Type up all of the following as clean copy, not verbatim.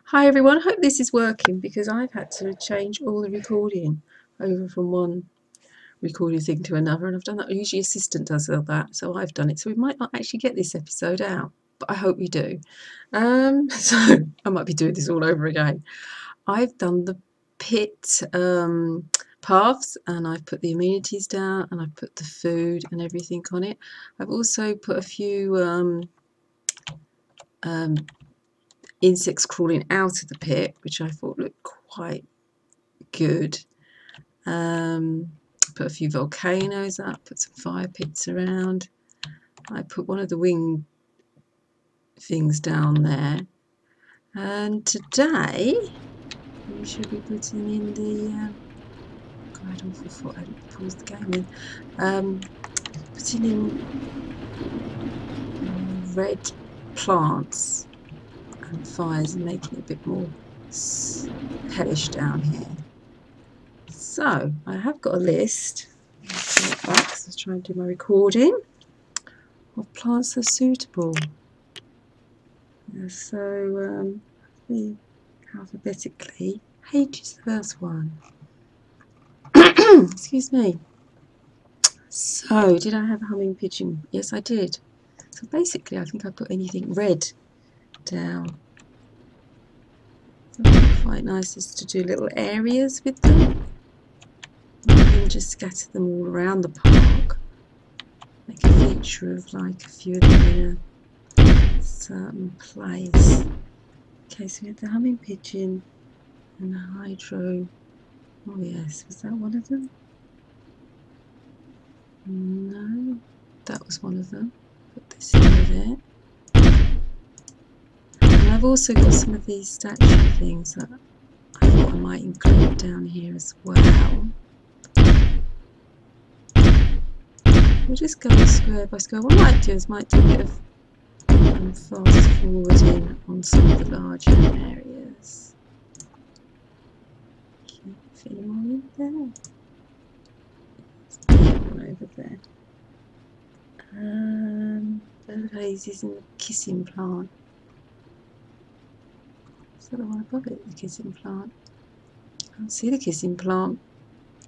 Hi everyone, hope this is working because I've had to change all the recording over from one recording thing to another, and I've done that. Usually assistant does all that, so I've done it. So we might not actually get this episode out, but I hope we do. So I might be doing this all over again. I've done the pit paths, and I've put the amenities down, and I've put the food and everything on it. I've also put a few insects crawling out of the pit, which I thought looked quite good. Put a few volcanoes up, put some fire pits around. I put one of the wing things down there. And today we should be putting in the God, awful thought I hadn't paused the game in. Putting in red plants and fires and making it a bit more hellish down here. So I have got a list. I was trying to do my recording of plants that are suitable. So alphabetically, H is the first one. Excuse me. So did I have a humming pigeon? Yes, I did. So basically, I think I put anything red down. So quite nice is to do little areas with them. You can just scatter them all around the park. Make a feature of like a few of them in a certain place. Okay, so we had the humming pigeon and the hydro. Oh yes, was that one of them? No, that was one of them. Put this in there. And I've also got some of these statue things that I thought I might include down here as well. We'll just go square by square. What I might do is might do a bit of fast forwarding on some of the larger areas. Keep filling all in there. One over there. Bird daisies and the kissing plant. Is that the one above it, the kissing plant? I can't see the kissing plant.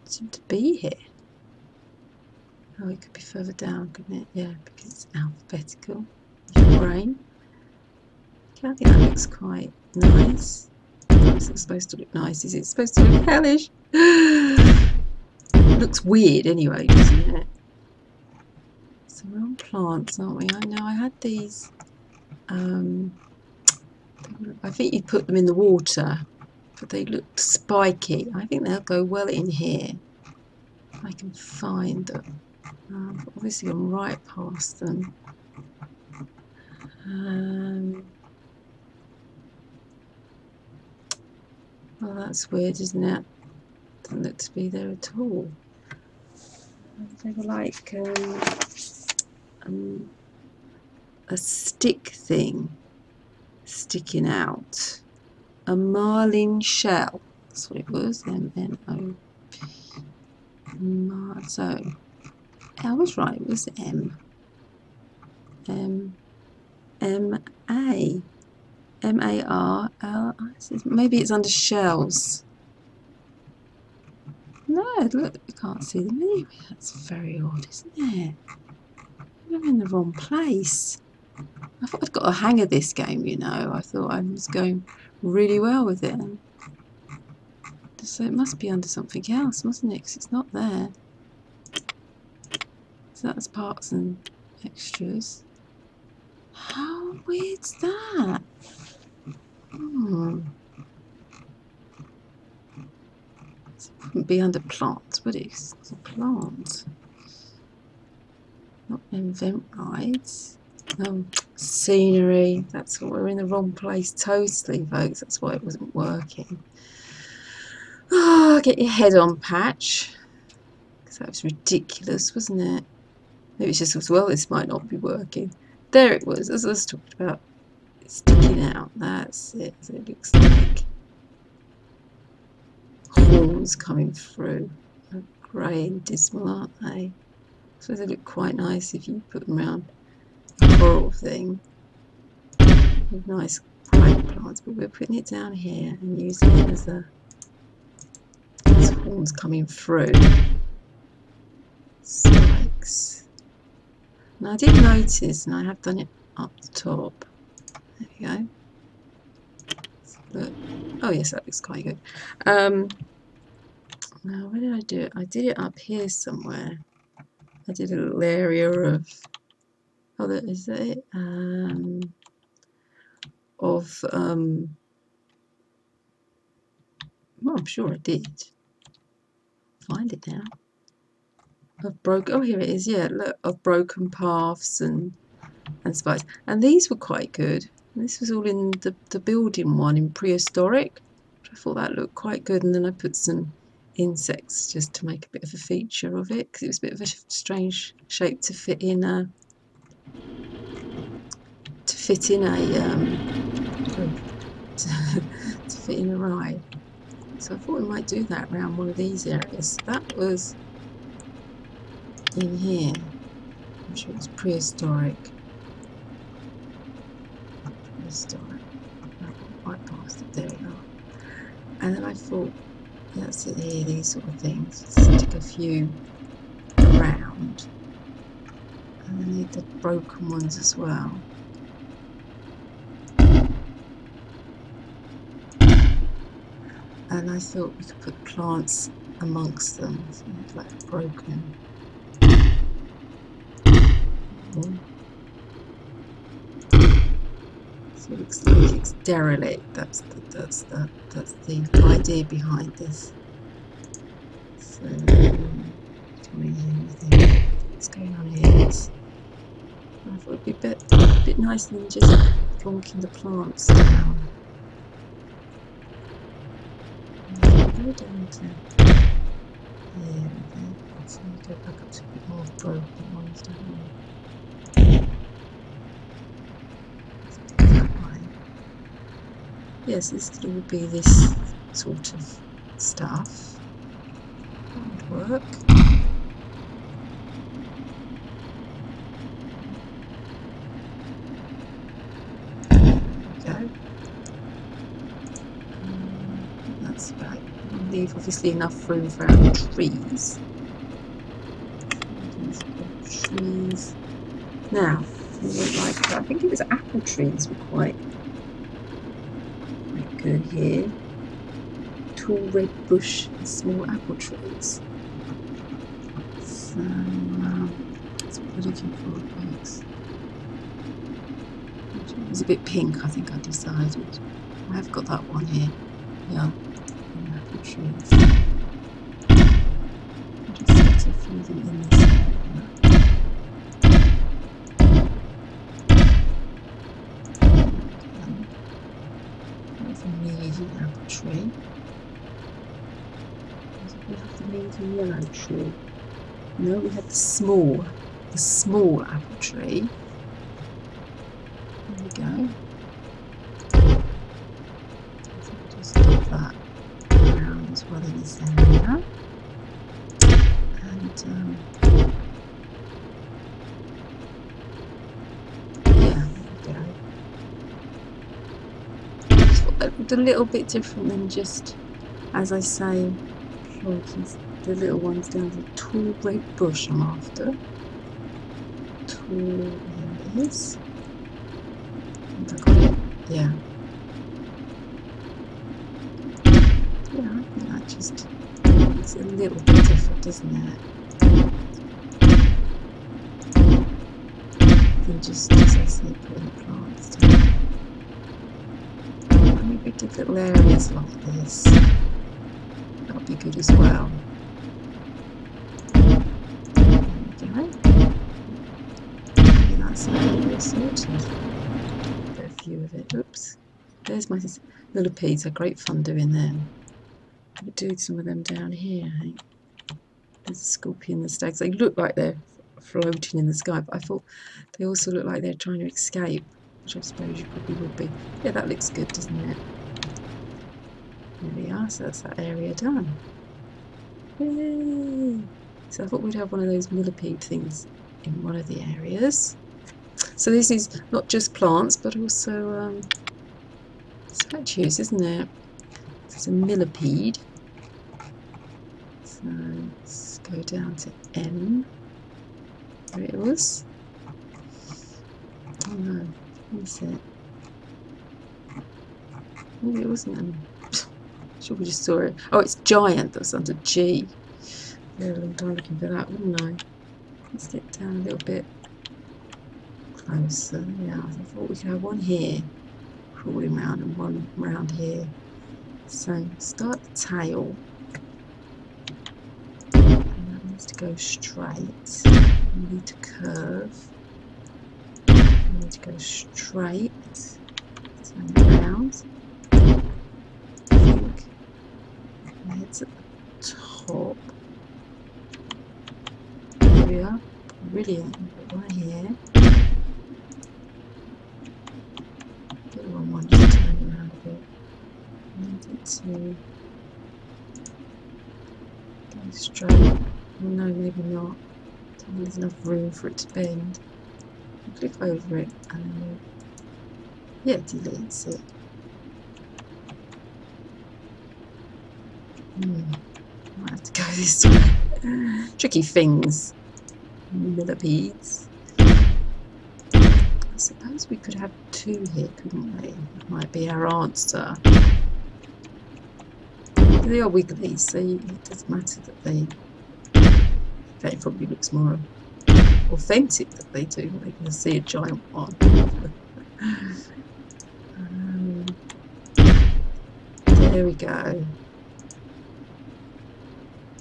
It seemed to be here. Oh, it could be further down, couldn't it? Yeah, because it's alphabetical. Your brain. Okay, I think that looks quite nice. It's not supposed to look nice, is it? It's supposed to look hellish. It looks weird anyway, doesn't it? So we're on plants, aren't we? I know I had these. I think you put them in the water, but they looked spiky. I think they'll go well in here. If I can find them. Obviously I'm right past them. Well, that's weird, isn't it? Doesn't look to be there at all. They were like a stick thing sticking out. A marlin shell. That's what it was. M-N-O. So I was right, it was M-A. M-A-R-L. Maybe it's under shells. No, look, you can't see them anyway. That's very odd, isn't it? I'm in the wrong place. I thought I'd got a hang of this game, you know. I thought I was going really well with it. So it must be under something else, mustn't it? Because it's not there. So that's parts and extras. How weird's that? It wouldn't be under plants, would it? It's a plant. Not invent rides. Oh, scenery. That's what we're in the wrong place totally, folks. That's why it wasn't working. Oh, get your head on, Patch. Because that was ridiculous, wasn't it? Maybe it's just as well this might not be working. There it was, as I was talking about. It's sticking out. That's it. So it looks like horns coming through. They're grey and dismal, aren't they? So they look quite nice if you put them around a coral thing. With nice bright plants, but we're putting it down here and using it as a horns coming through. Spikes. Now I did notice, and I have done it up the top. There we go. Look. Oh yes, that looks quite good. Now where did I do it? I did it up here somewhere. I did a little area of. Oh, that is it. Well, I'm sure I did. Find it now. Of broken. Oh, here it is. Yeah, look, of broken paths and spikes. And these were quite good. This was all in the building one in prehistoric. I thought that looked quite good. And then I put some insects just to make a bit of a feature of it because it was a bit of a strange shape to fit in a to fit in a ride. So I thought we might do that around one of these areas. So that was in here. I'm sure it's prehistoric. Prehistoric. Right past it. There we are. And then I thought, that's it here, these sort of things. Stick a few around. And then need the broken ones as well. And I thought we could put plants amongst them, so like broken. So it looks like it's derelict. That's the idea behind this. So what's going on here? I thought it'd be a bit nicer than just plonking the plants down. Go down to here. So you go back up to a bit more broken ones down here. Yes, this could all be this sort of stuff. That would work. There we go. That's about it. I'll leave obviously enough room for our trees. Trees. Now, like I think it was apple trees were quite good here. Tall red bush and small apple trees. So that's what we're looking for, folks. It was a bit pink, I think I decided. I have got that one here. Yeah, apple trees. I'll just set a few of them in this area. Medium apple tree. We have the medium yellow tree. No, we have the small apple tree. There we go. I think we'll just do that around as well in this area. And yeah, there we go. That looked a little bit different than just, as I say, plonking the little ones down. The tall red bush I'm after. Tall, there it is. I think I got it. Yeah. Yeah, I think that just makes it a little bit different, doesn't it? Than just, as I say, putting the plants down. Maybe do little areas like this. That'll be good as well. There we go. Maybe that's area sorted. Put a few of it. Oops. There's my millipedes. They're great fun doing them. We'll do some of them down here, I think. There's a scorpion and the stags. They look like they're floating in the sky, but I thought they also look like they're trying to escape, which I suppose you probably would be. Yeah, that looks good, doesn't it? There we are, so that's that area done. Yay! So I thought we'd have one of those millipede things in one of the areas. So this is not just plants, but also Patches, isn't it? It's a millipede. So let's go down to M. There it was. Oh no, what is it? Maybe it wasn't M. Sure, we just saw it. Oh, it's giant. That's under G. Very long time looking for that, wouldn't I? Let's get down a little bit closer. Yeah, I thought we could have one here, crawling round, and one round here. So start the tail. And that needs to go straight. We need to curve. We need to go straight. Turn it round. I think the head's at the top. There we are. Brilliant. Right here. Get the wrong one, just turn it around a bit. Need it to go straight. Oh, no, maybe not. There's enough room for it to bend. Click over it and then it deletes it. Might have to go this way. Tricky things. Millipedes. I suppose we could have two here, couldn't we? That might be our answer. They are wiggly, so it doesn't matter that they. It probably looks more authentic that they do. They can see a giant one. There we go.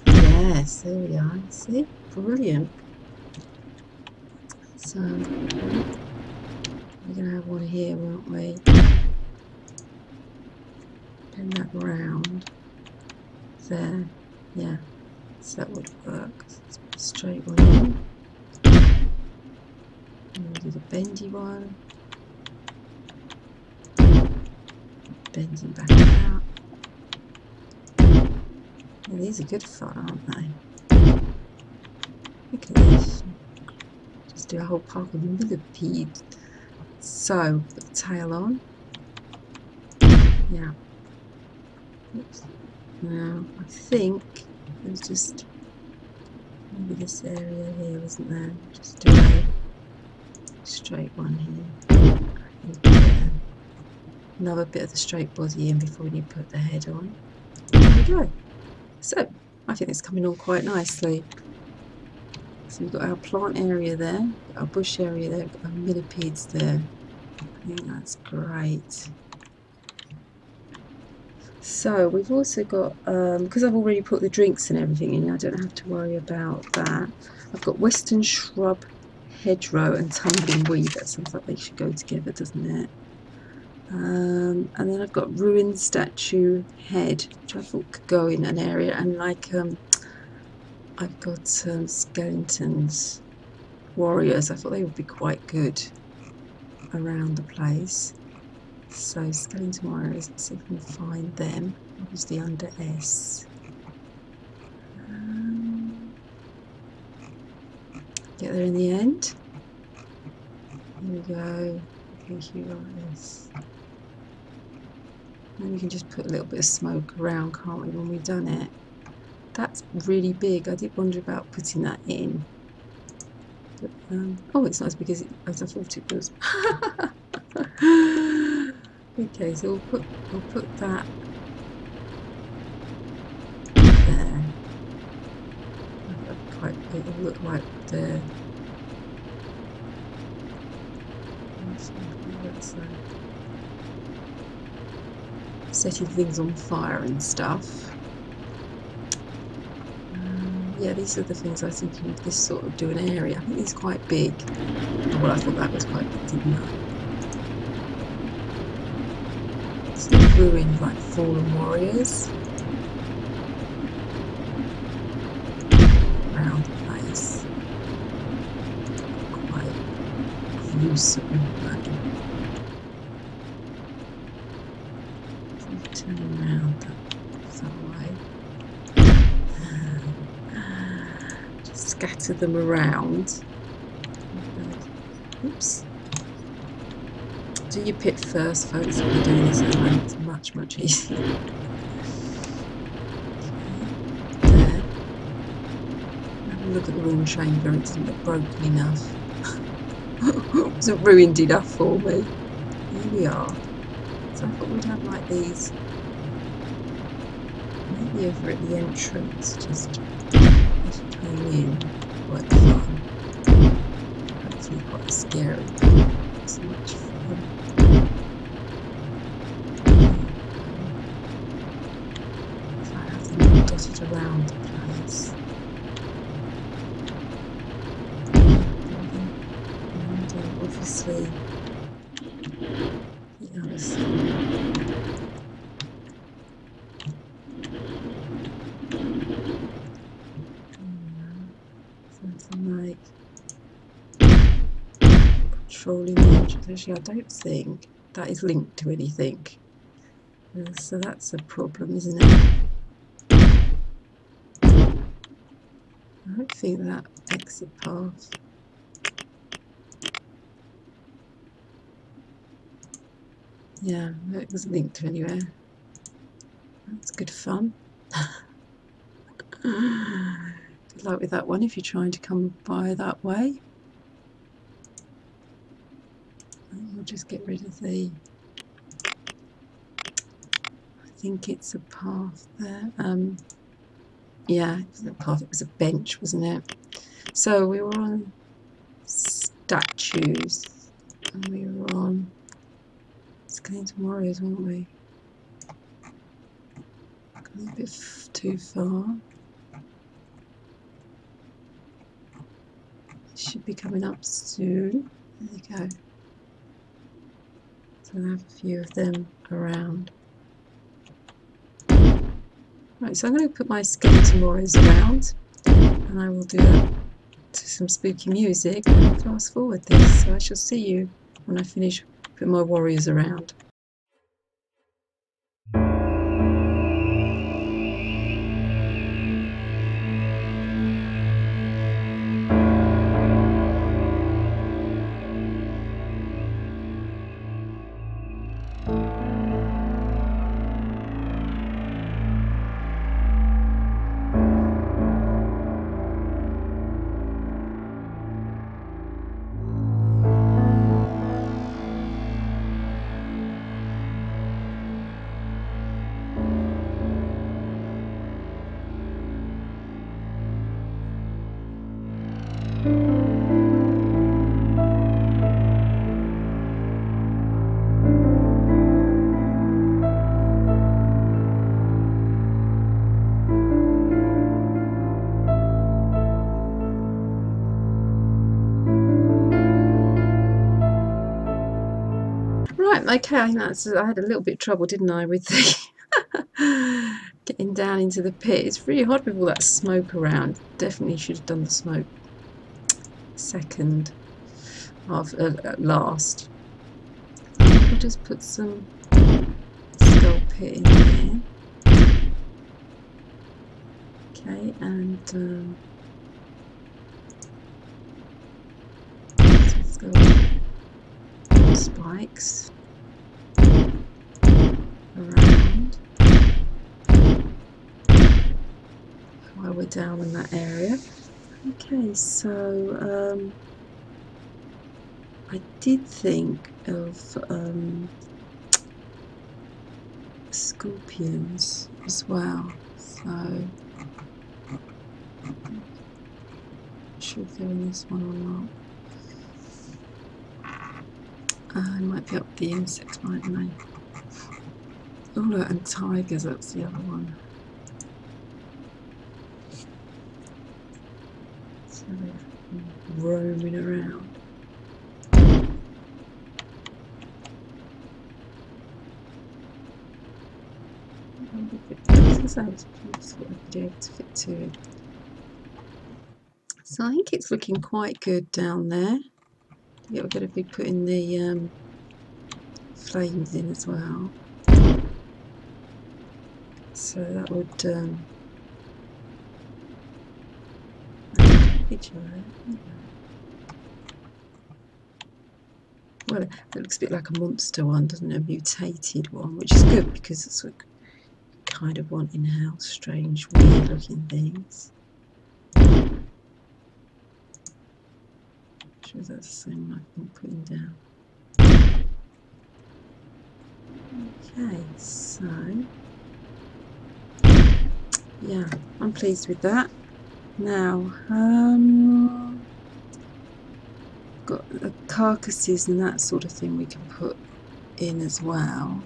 Yes, there we are. See? Brilliant. So, we're going to have one here, won't we? Bend that round. There. Yeah. So that would work. Let's put a straight one in. And we'll do the bendy one. Bending back out. Yeah, these are good fun, aren't they? Look at this. Just do a whole park of millipedes. So, put the tail on. Yeah. Oops. Now, I think there's just maybe this area here, isn't there? Just do a straight one here. Another bit of the straight body in before we put the head on. There we go. So, I think it's coming on quite nicely. So we've got our plant area there, our bush area there, our millipedes there. I think that's great. So we've also got, because I've already put the drinks and everything in, I don't have to worry about that. I've got western shrub, hedgerow and tumbling weed. That sounds like they should go together, doesn't it? And then I've got ruined statue head, which I thought could go in an area, and like I've got skeletons, warriors. I thought they would be quite good around the place. So skeleton warriors, let's see if we can find them. Obviously under S. Get there in the end. Here we go. Thank you guys. And we can just put a little bit of smoke around, can't we, when we've done it? That's really big. I did wonder about putting that in. But, oh, it's not as big as I thought it was. Okay, so we'll put that there. It'll look like there. Setting things on fire and stuff. Yeah, these are the things I was thinking of this sort of doing area. I think it's quite big. Well, I thought that was quite big, didn't I? It's ruined like fallen warriors. Around the place. Quite gruesome. Turn around that way. Just scatter them around. Oops. do your pit first, folks. If you're doing this at home, it's much, much easier. There. Have a look at the rune chamber. It doesn't look broken enough. It wasn't ruined enough for me. Here we are. So I thought we'd have like these, maybe over at the entrance, just as you came in. Quite fun. Hopefully quite scary. Not so much fun. So I have them dotted around the place. And obviously the other side. Something like patrolling the entrance. Actually, I don't think that is linked to anything. So that's a problem, isn't it? I don't think that exit path. Yeah, it wasn't linked to anywhere. That's good fun. Good luck with that one if you're trying to come by that way. We'll just get rid of the, I think it's a path there. Yeah, it wasn't a path, it was a bench, wasn't it? So we were on statues and we were on skeleton warriors, weren't we? A bit too far. Should be coming up soon. There you go. So I have a few of them around. Right, so I'm going to put my skeleton warriors around, and I will do that to some spooky music and fast forward this. So I shall see you when I finish putting my warriors around. Okay, I had a little bit of trouble, didn't I, with the getting down into the pit. It's really hard with all that smoke around. Definitely should have done the smoke second, at last. I'll just put some skull pit in there. Okay, and some skull spikes around while we're down in that area. Okay, so I did think of scorpions as well, so I'm not sure if they're in this one or not. I might be up the insects, mightn't I? Oh look, and tigers, that's the other one. So they're roaming around. So I would be able to fit to it. So I think it's looking quite good down there. Yeah, we're going to be putting the flames in as well. So that would picture it. Well, it looks a bit like a monster one, doesn't it? A mutated one, which is good because that's what you kind of want in house. Strange, weird looking things. Sure that's the same I've been putting down. Okay, so yeah, I'm pleased with that. Now, got the carcasses and that sort of thing we can put in as well.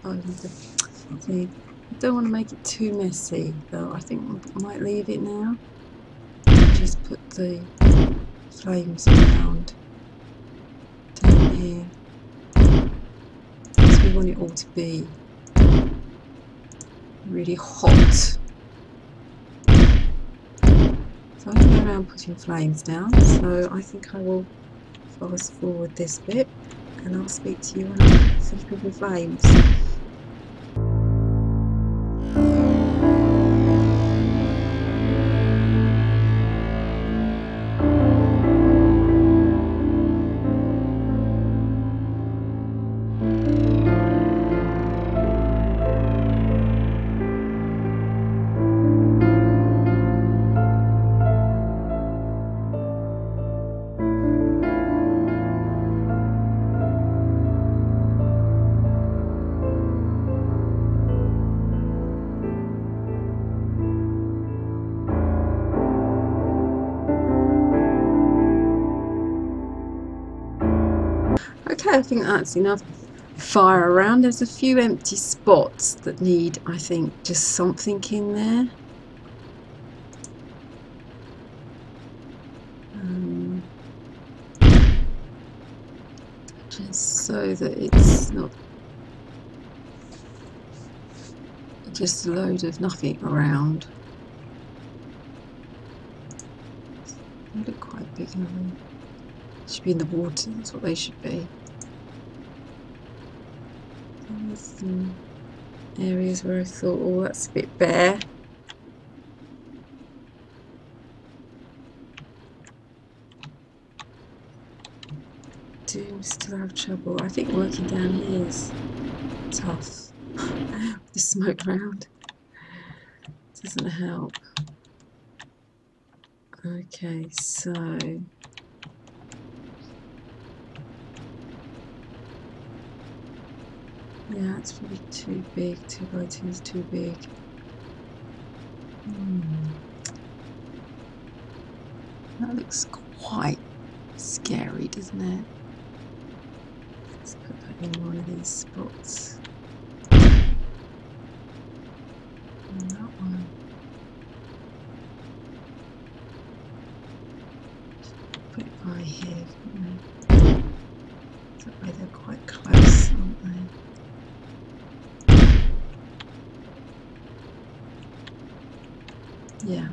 I don't want to make it too messy though. I think I might leave it now. Just put the flames around down here. Because we want it all to be really hot. So I'm going to go around putting flames down. So I think I will fast forward this bit and I'll speak to you when I finish putting flames. Okay, I think that's enough fire around. There's a few empty spots that need, I think, just something in there. Just so that it's not just a load of nothing around. They look quite big, don't they? Should be in the water, that's what they should be. There's some areas where I thought, oh, that's a bit bare. Do still have trouble. I think working down here is tough. The smoke round doesn't help. Okay, so yeah, it's probably too big. 2x2 is too big. That looks quite scary, doesn't it? Let's put that in one of these spots. And that one. Put it by here, couldn't we? That way they're quite close, aren't they? Yeah.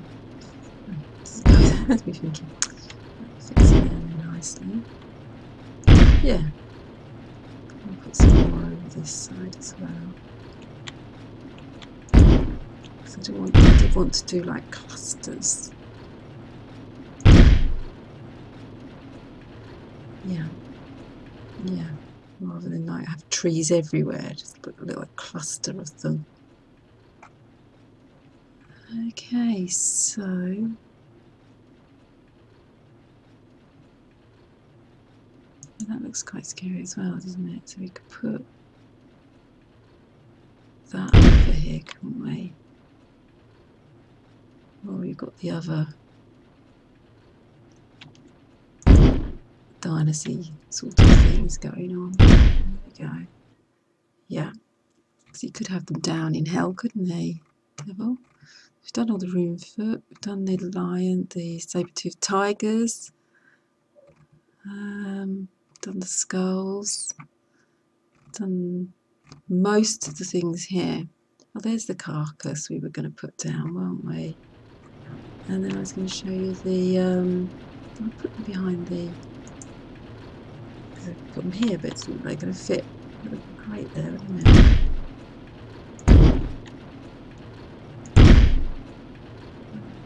That's me thinking. That fits in there nicely. Yeah. I'll put some more over this side as well. Because I did want to do like clusters. Yeah. Yeah. Rather than like have trees everywhere, just put a little cluster of them. Okay, so that looks quite scary as well, doesn't it? So we could put that over here, couldn't we? Or we've got the other dynasty sort of things going on. There we go. Yeah. So you could have them down in hell, couldn't they, Devil? We've done all the room foot, we've done the lion, the saber-toothed tigers, done the skulls, done most of the things here. Oh, there's the carcass we were going to put down, weren't we? And then I was going to show you the, I'll put them behind the, because I put them here, but it's not they're going to fit. That would be great there, wouldn't it?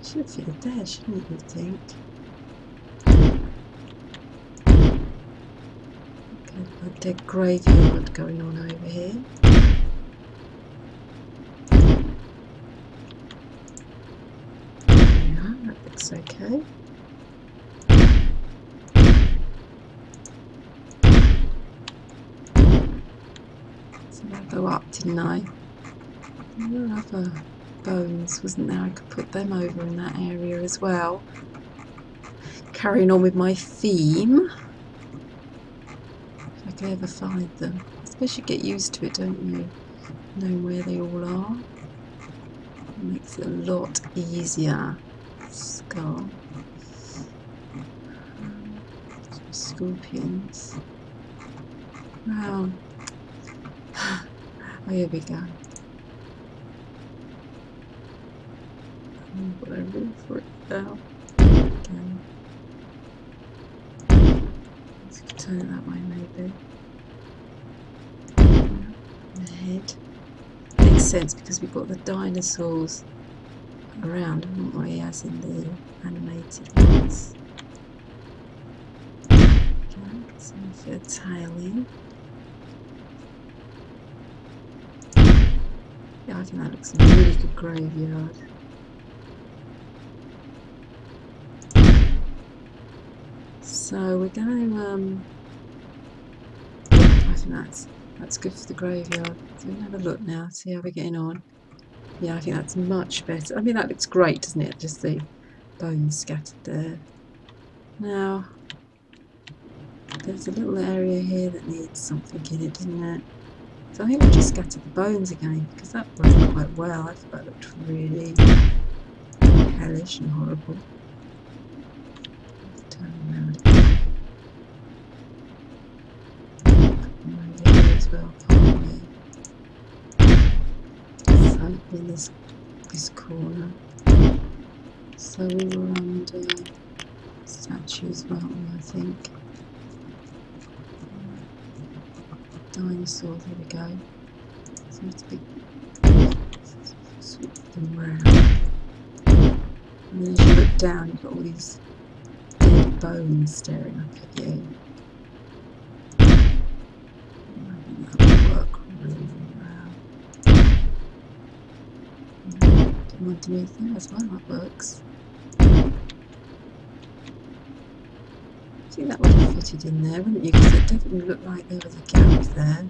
Should have fitted there, shouldn't it, you think? Okay, a dead graveyard going on over here. Yeah, that looks okay. So I'll go up, didn't I? There were other bones, wasn't there? I could put them over in that area as well. Carrying on with my theme. If I can ever find them. I suppose you get used to it, don't you? Knowing where they all are. It makes it a lot easier. Skull. Some scorpions. Wow. Oh, here we go. I've got a room for it now. Okay. Let's turn it that way, maybe. The head. Makes sense because we've got the dinosaurs around, haven't we, as in the animated ones. Okay, so we fit a tail in. Yeah, I think that looks a really good graveyard. So we're going to, I think that's good for the graveyard. So we can have a look now, see how we're getting on. Yeah, I think that's much better. I mean, that looks great, doesn't it? Just the bones scattered there. Now, there's a little area here that needs something in it, doesn't it? So I think we'll just scatter the bones again, because that worked quite well. I thought that looked really hellish and horrible. Turn around again. Over here as well, partly. So in this corner. So we were under statues, weren't we, I think. Dinosaurs, there we go. Seems to be sweep them round. And then as you look down, you've got all these dead bones staring up at you. I think that will work really well. And underneath there as well, that works. I think that would have fitted in there, wouldn't you? Because it definitely looked like there was a gap there.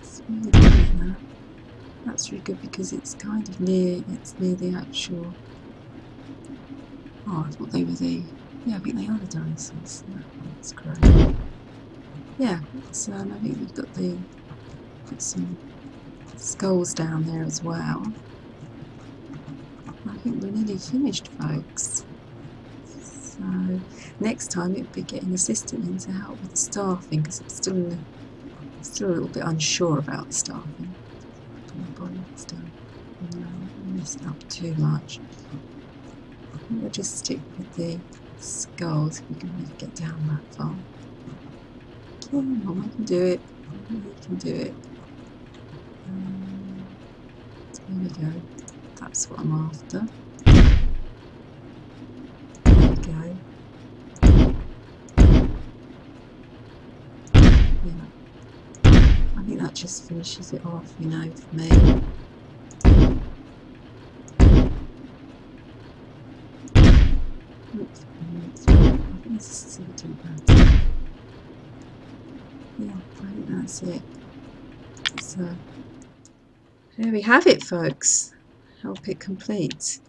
It's really good, that. That's really good because it's kind of near the actual. Oh, I thought they were the. Yeah, I think they are the dinosaurs. That's great. Yeah, so I think we've got some skulls down there as well. I think we're nearly finished, folks. So next time it'll be getting an assistant in to help with the staffing because it's still a little bit unsure about the staffing. No, I'm messing up too much. We'll just stick with the skulls if we can really get down that far. Come on, we can do it. We can do it. There we go. That's what I'm after. There we go. Yeah. I think that just finishes it off, you know, for me. Oops. I think this is a bit better. Yeah, I think that's it. So there we have it, folks. Help it complete.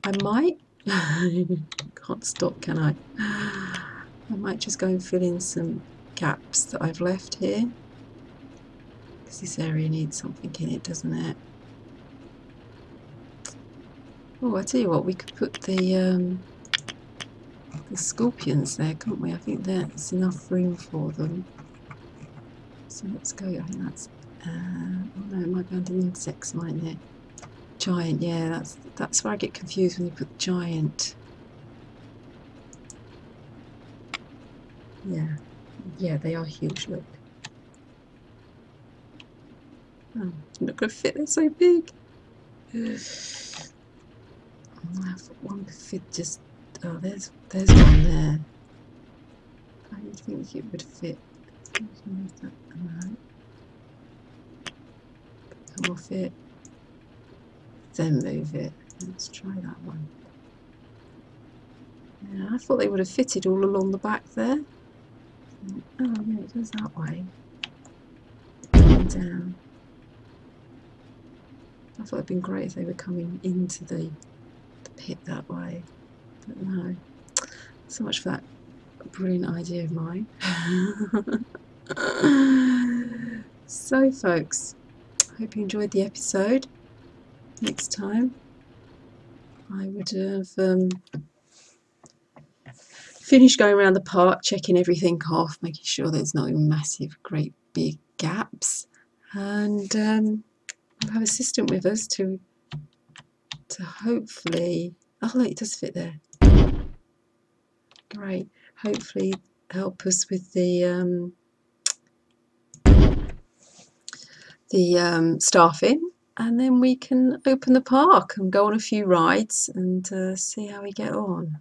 I might can't stop, can I? I might just go and fill in some gaps that I've left here because this area needs something in it, doesn't it? Oh, I tell you what, we could put the scorpions there, can't we? I think there's enough room for them. So let's go. I think that's. Oh no, it might be under insects, mightn't it? Giant, yeah. That's where I get confused when you put giant. Yeah, yeah, they are huge. Look. Oh, it's not going to fit. They're so big. One could fit just. Oh, there's one there. How do you think it would fit? Move that. No. Come off it. Then move it. Let's try that one. Yeah, I thought they would have fitted all along the back there. Oh yeah, it goes that way. And down. I thought it'd been great if they were coming into the pit that way. But no. So much for that brilliant idea of mine. So folks, I hope you enjoyed the episode. Next time I would have finished going around the park, checking everything off, making sure there's no massive great big gaps, and we'll have an assistant with us to hopefully, oh look, it does fit there, great, hopefully help us with the staffing, and then we can open the park and go on a few rides and see how we get on.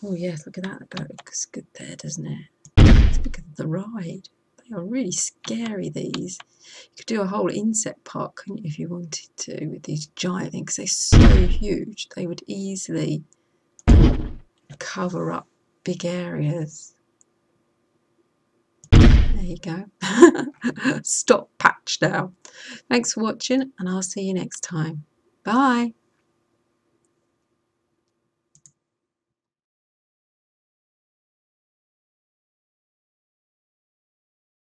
Oh yes, look at that, that looks good there, doesn't it? It's because of the ride. They are really scary, these. You could do a whole insect park, couldn't you, if you wanted to, with these giant things. They're so huge, they would easily cover up big areas. There you go. Stop Patch now. Thanks for watching, and I'll see you next time. Bye.